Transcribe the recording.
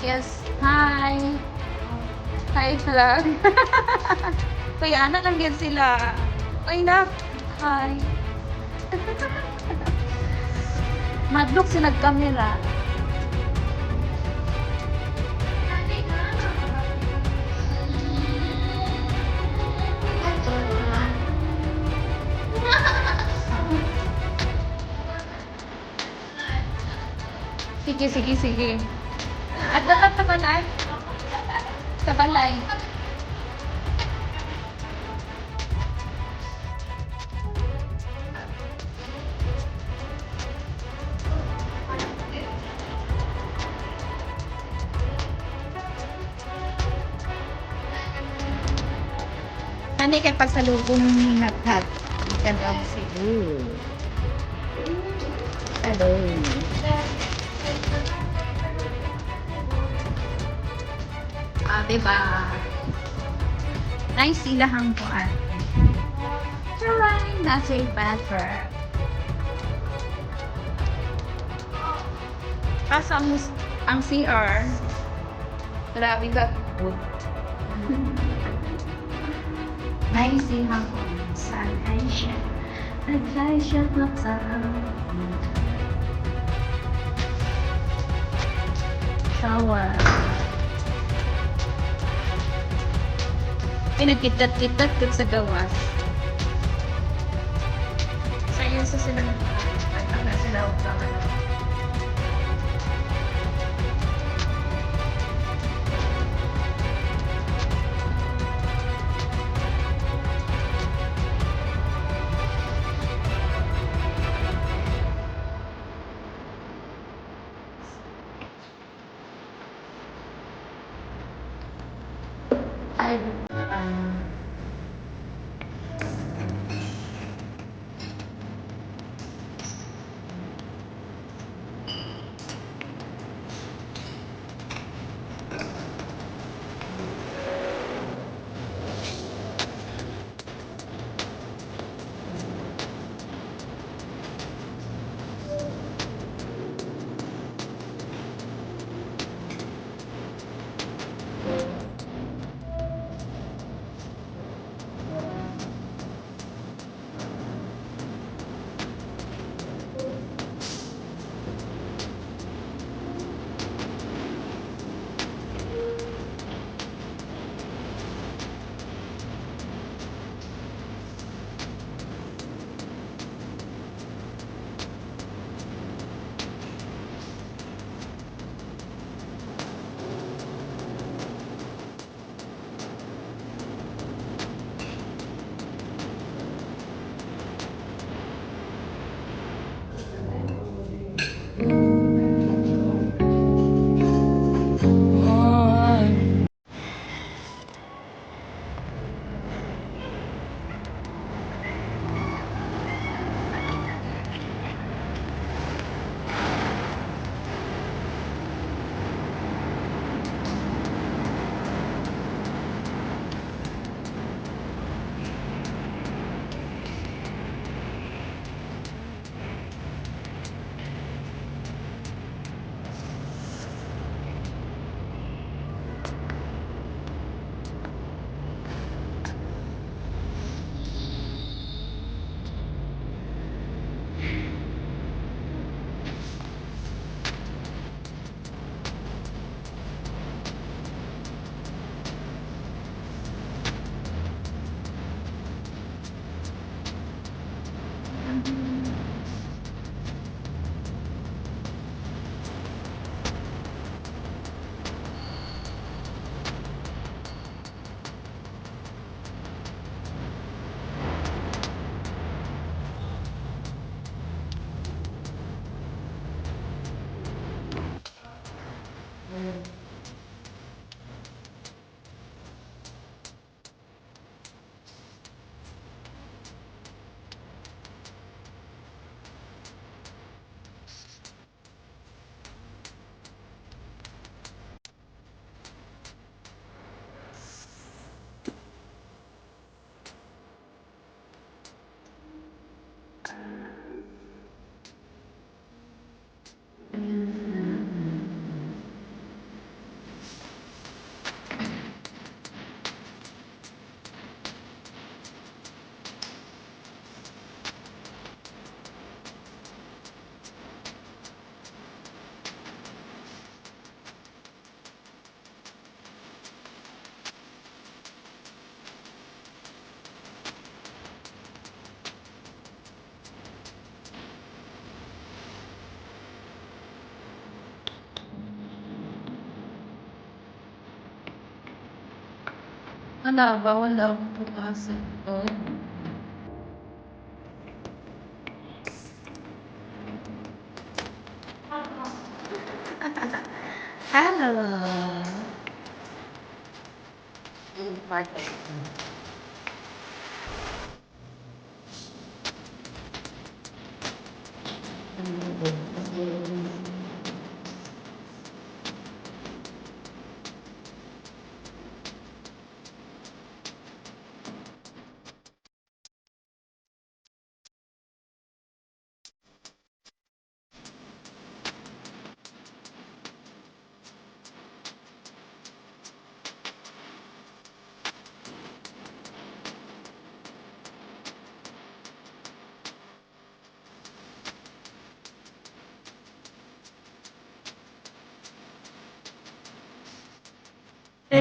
Yes. Hi. Hi, vlog. Kuya, ano lang yan sila? Uy, love. Hi. Madlok si nagkamera. Sige, sige, sige. At dapat sa balay. Sa balay. Ano kay pagsalubong ni Naghat? Ikan si. Hello. Diba? Nice ilahang kuan. Alright, that's a bad verb. Kaso ang CR, grabe ka good. Nice ilahang kuan. Saan ay siya? Nagay siya magsarap. Shower. Pinagkitat-kitat sa gawas. Sa'yo sa sila. Ano sila utang. Wala, bawal daw bukas. Oh. Hello. Partner.